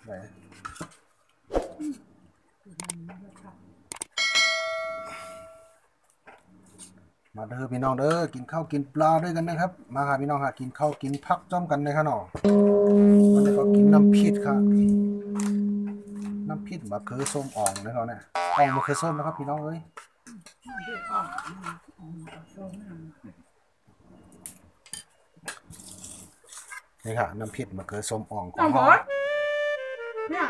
มาเด้อพี่น้องเด้อกินข้าวกินปลาด้วยกันนะครับมาหาพี่น้องหากินข้าวกินพักจ้อมกันเลยครับเนาะวันนี้ก็กินน้ำพริกครับน้ำพริกมะเขือส้มอ่องนะครับเนี่ยอ่องมะเขือส้มนะครับพี่น้องเอ้ยนี่ค่ะน้ำพริกมะเขือส้มอ่องของเราเนี่ย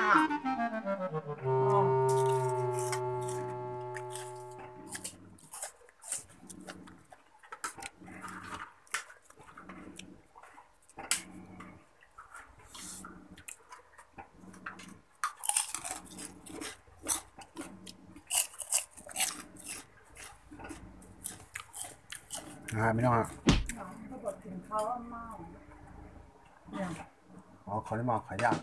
ไม่ต้องฮะเขาบอกถึงเขาเมาอ๋อเขาได้เมาขายยาก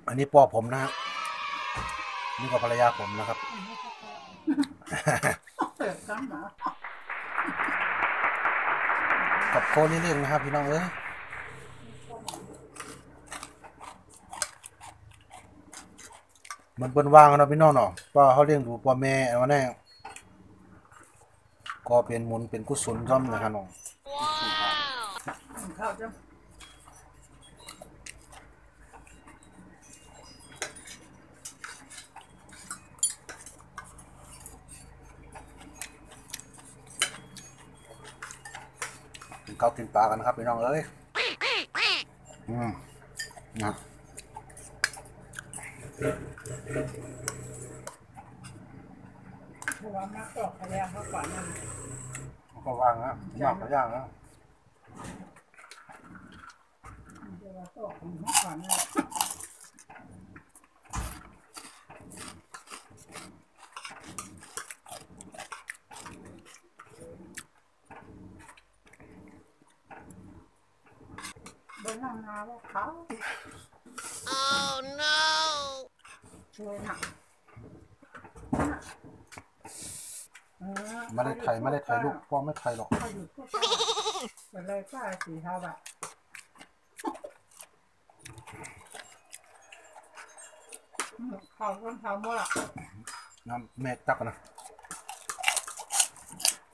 อันนี้ปอผมนะฮะนี่ก็ภรรยาผมนะครับกับโคนนี่เรื่องนะครับพี่น้องเอ้ยมันเป็นว่างนะพี่น้องเนาะป้าเขาเลี้ยงดูพ่อแม่เอาแน่ก็เป็นมุนเป็นกุศลย่อมนะครับน้องกินข้าวกินปลากันนะครับพี่น้องเอ้ยนะเพราะว่านักตอกขยะเขาก่อนนั่นก็ว่างนะยากขยะนะเดี๋ยวตอกเขาก่อนนะบนน้ำนาว่าเขา Oh no ช่วยหนักไม่ได้ไทยลูกพ่อไม่ไทยหรอกเป็นไรป้าสีเทาแบบเขาคนทำว่าน้ำแม่ตักนะ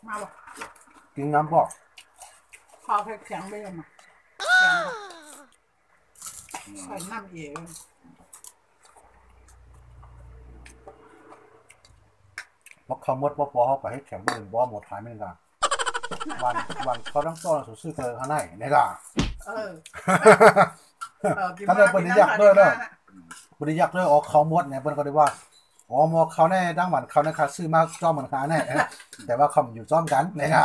มาบ่กินน้ำบ่ข้าวแข็งได้ยังไงใส่น้ำเองเพราะเขาหมดว่าพอเขาไปให้แข็งอื่นบ่หมดท้ายไม่ได้วันเขาต้องต้อนสู้เจอข้างในนี่ล่ะถ้าได้ปฏิยักษ์ด้วยเนาะปฏิยักษ์ด้วยออกเขาหมดเนี่ยเพิ่นก็ได้ว่าอ๋อหมอเขาแน่ดังหวันเขานะคะซื้อมาจ้อมเหมือนกันแน่แต่ว่าเขาอยู่จ้อมกันนี่ล่ะ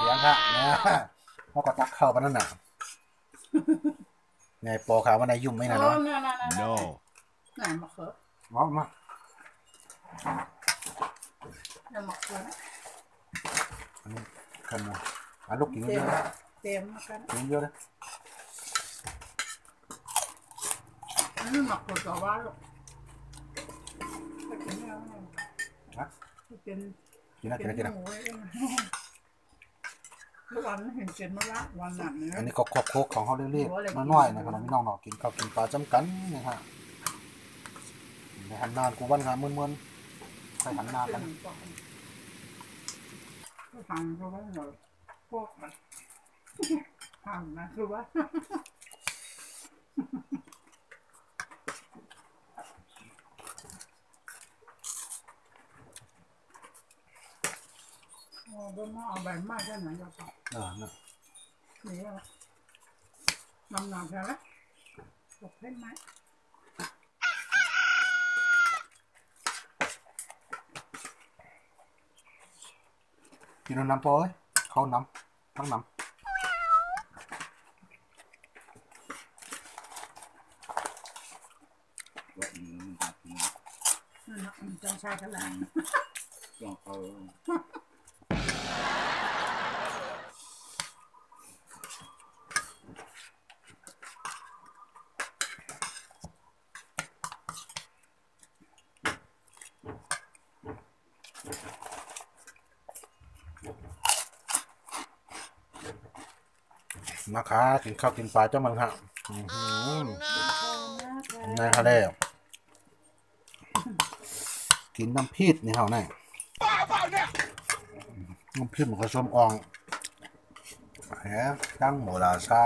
เลี้ยงค่ะเนี่ยเขาก็ตักเข้าไปนั่นน่ะไงปอขาวว่าในยุ่มไม่นะเนาะ no ไหนมาเถอะมาอันนี้ขันมาลูกกินเยอะเต็มกันกินเยอะเลยอันนี้หมักตัวต่อว่าลูกกินแล้วนะกินนะทุกวันเห็นเจ็ดมาละวันหนักเนี่ยอันนี้ก็โคกของเขาเรียกๆน้อยๆนะครับพี่น้องเนาะกินข้าวกินปลาจำกันนะฮะในหันนานกูวันงานมึนๆใส่หันนานกันทางคือว่าเราพวกมันทางนะคือว่าโดนมาเอาใบไม้แค่ไหนก็พอนะนี่แหละน้ำหนักแค่ไหนตกเล่นไหมกินน้ำปอยเข้าน้ำทั้งน้ำจังชาขลัง มาค้ากินข้าวกินปลาเจ้ามันฮะนายเขาได้กินน้ำพริกนี่เขาแน่น้ำพริกมันก็ส้มอองแหมตั้งโมลาซา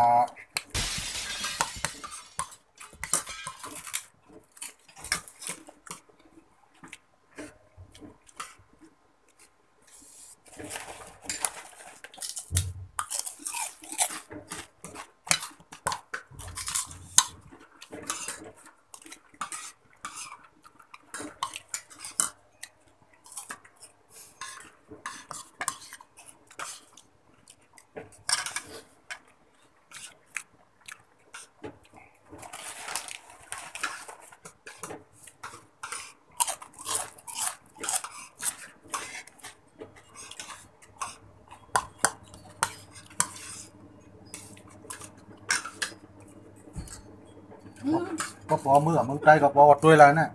ก็ปอมือมึงใจก็ปอวัดด้วยแล้วเนี่ย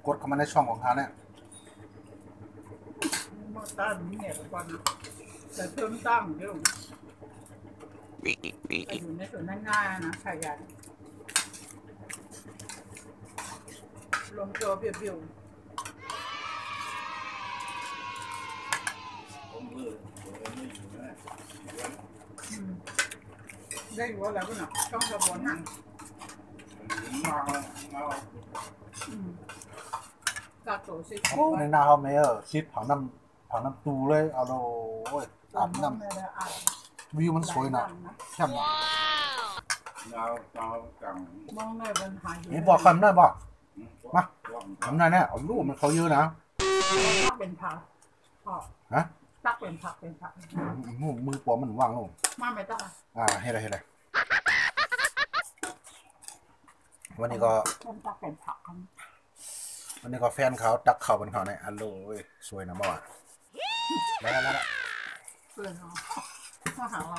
กดเข้ามาในช่องของเขาเนี่ยมาตั้งเนี่ยก่อนแต่เพิ่มตั้งเดี๋ยวอยู่ในส่วนง่ายๆนะขยันลงตัวเบี้ยวได้อยู่ว่าแล้วก็เนาะต้องกระบวนหันกาโตสิโอ้ในนาเขาไม่คิดเผาน้ำตูเลยเอาโอ้ยอาบน้ำวิวมันสวยนะแค่ไหนมองได้ปัญหาอยู่นี่บอกคำได้บอกมาคำได้เนี่ยเอาลูกมันเขาเยอะนะตักเป็นผักฮะตักเป็นผักมือปอมันว่างลูกมาไม่ตักให้ไรวันนี้ก็ตักเป็นผักวันนี้ก็แฟนเขาตักเข่าเป็นเขาเนี่ยอัลโหลสวยนะบ่าวแล้วเพื่อนเขาข้าหาเรา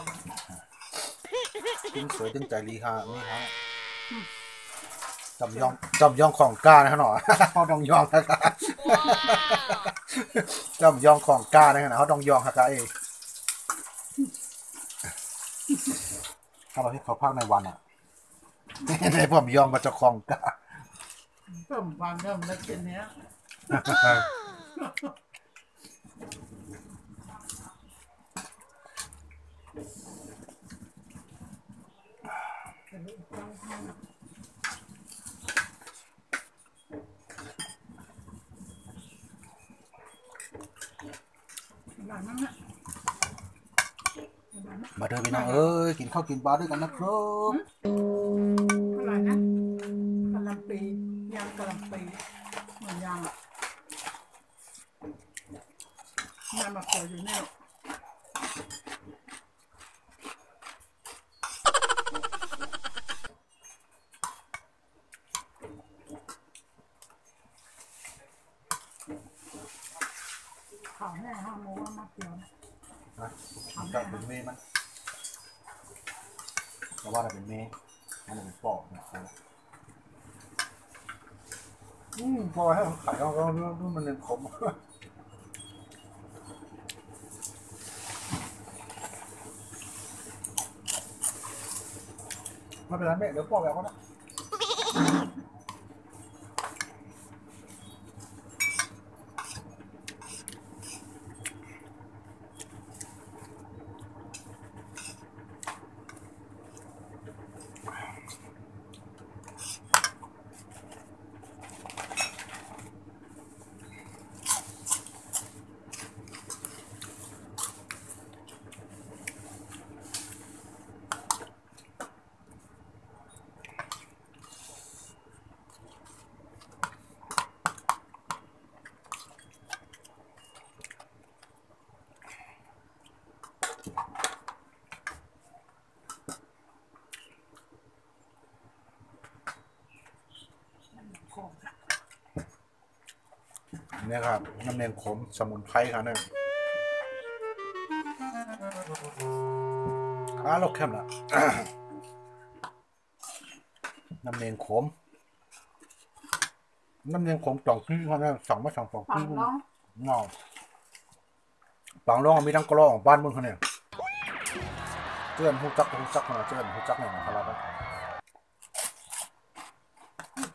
จริงสวยจริงใจดีค่ะนี่ฮะจำยองของกล้านะฮะหน่อยเขาต้องยองนะครับจำยองของกล้านะฮะเขาต้องยองครับเองถ้าเราให้เขาพักในวันอ่ะในผมยองมาจะของกล้าเพิ่มวันเริ่มแล้วเช่นนี้มาเดินไปน้องเอ้ยกินข้าวกินปลาด้วยกันนะครับอะไรนะกะหล่ำปียางกะหล่ำปีเหมือนยางอ่ะยางมะเขืออยู่นี่ข่าวแม่ห้าโมงว่ามะเขือจะเป็นเมย์มันแต่ว่าจะเป็นเมย์อันนี้เป็นปอกนะครับพอให้ขายก็มันเป็นขมไม่เป็นไรแม่เดี๋ยวปอกแล้วก็ได้ เนี่ยครับน้ำเนียงขมสมุนไพรครับเนี่ยลกแคมละ น้ำเนียงขมจ่องพี่เขาเนี่ยสั่งมาสั่งฝั่งพี่น้องเงาปังร้องมีทั้งกระรองบ้านมึงเขาเนี่ยเจ้าหูจักมาเจ้าหูจักเนี่ยนะครับ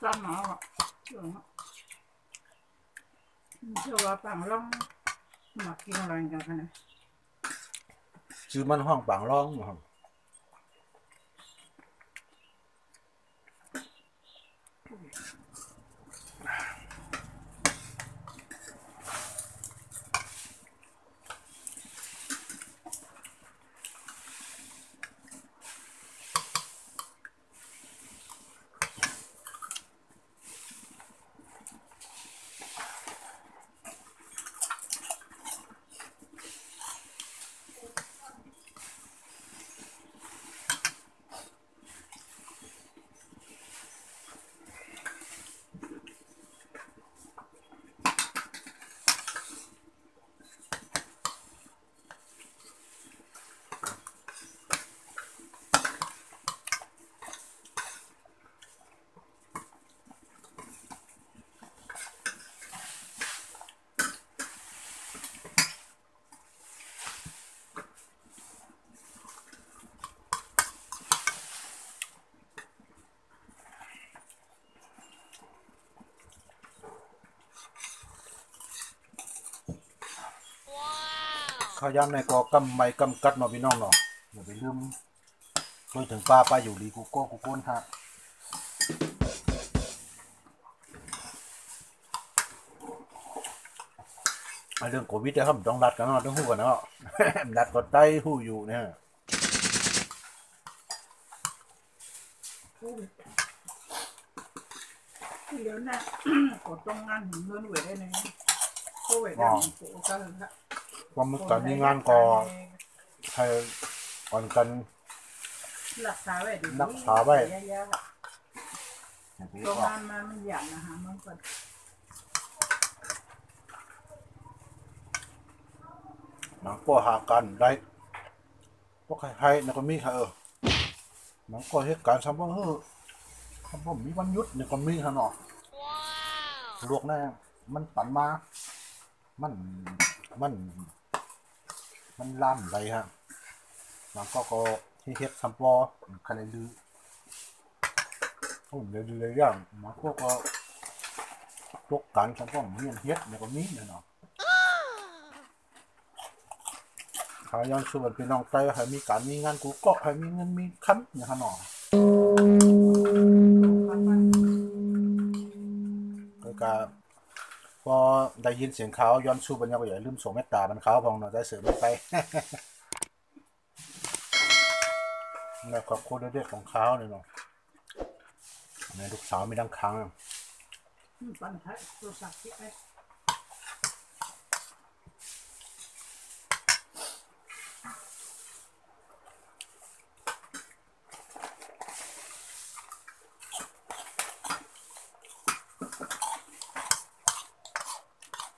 จำหนาอ่ะเชื่อว่าฝั่งน้องมากินอะไรกันนะชื่อมันห้องปังร้องครับข้าวย่างในกอกำไม่กำกัดมาพี่น้องเนาะอย่าไปลืมเคยถึงปลาอยู่ดีกูโก้นฮะเรื่องโควิดนะครับต้องรัดกันเนาะต้องหู้กันเนาะ รัดก็ไต้หู้อยู่เนี่ยเดี๋ยวนะกดตรงงานถึงเงินเวทได้เลยโควิดได้โอ้ก็เลยค่ะว่ามันการมีงานก็ให้อ่อนกันรักษาไว้ดีเยอะๆตรงงานมันหยาบนะคะมันก็หนังก็หากันได้พวกใครนะก็มีค่ะหนังก็เหตุการณ์ซ้ำว่าคำว่ามีวันหยุดเนี่ยก็มีค่ะเนาะลวกแน่มันปั่นมามันมันมันล่ำไรฮะหนังก็ที่เฮ็ดซ้ำว่าใครลือผมเลยอย่างหนังก็พวกการซ้ำว่ามีเฮ็ดเนี่ยก็มีเนาะขายย้อนส่วนพี่น้องไต้ให้มีการมีงานกูก็ให้มีเงินมีคันอย่างขนาดก็พอได้ยินเสียงเขาย้อนสู้บรรยากาศใหญ่ลืมส่งเมตตาบรรเขาพองเนาะได้เสริมไปในครอบครัวเด็กของเขาเนี่ยเนาะในลูกสาวมีดังครั้งปัญหาโทรศัพท์ที่ไอ้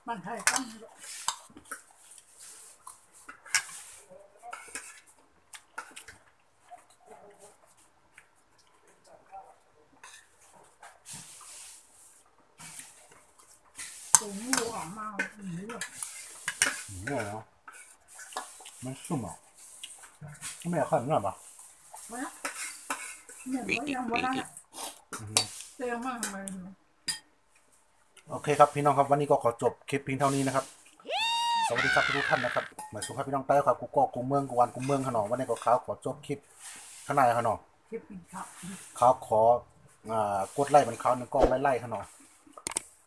มันไทยตั้งตัวงูออกมาหรือเนี่ยเนาะมันสุ่มอ่ะไม่อยากขันหรอปะวะเนี่ยมันยังวันนั้นเตียงมากทำไมโอเคครับพี่น้องครับวันนี้ก็ขอจบคลิปเพียงเท่านี้นะครับสวัสดีครับทุกท่านนะครับหมายสุขครับพี่น้องใต้ครับกูเมืองกูวันกูเมืองขนมวันนี้ก็ขอจบคลิปข้างในขนมคลิปครับเขาขอกดไล่มันเขาหนึ่งกล้องไล่ขนม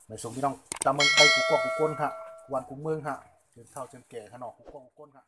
หมายสุขพี่น้องตามเมืองไทยกูก้นฮะวันกูเมืองฮะจนเท่าจนแก่ขนมกูก้นฮะ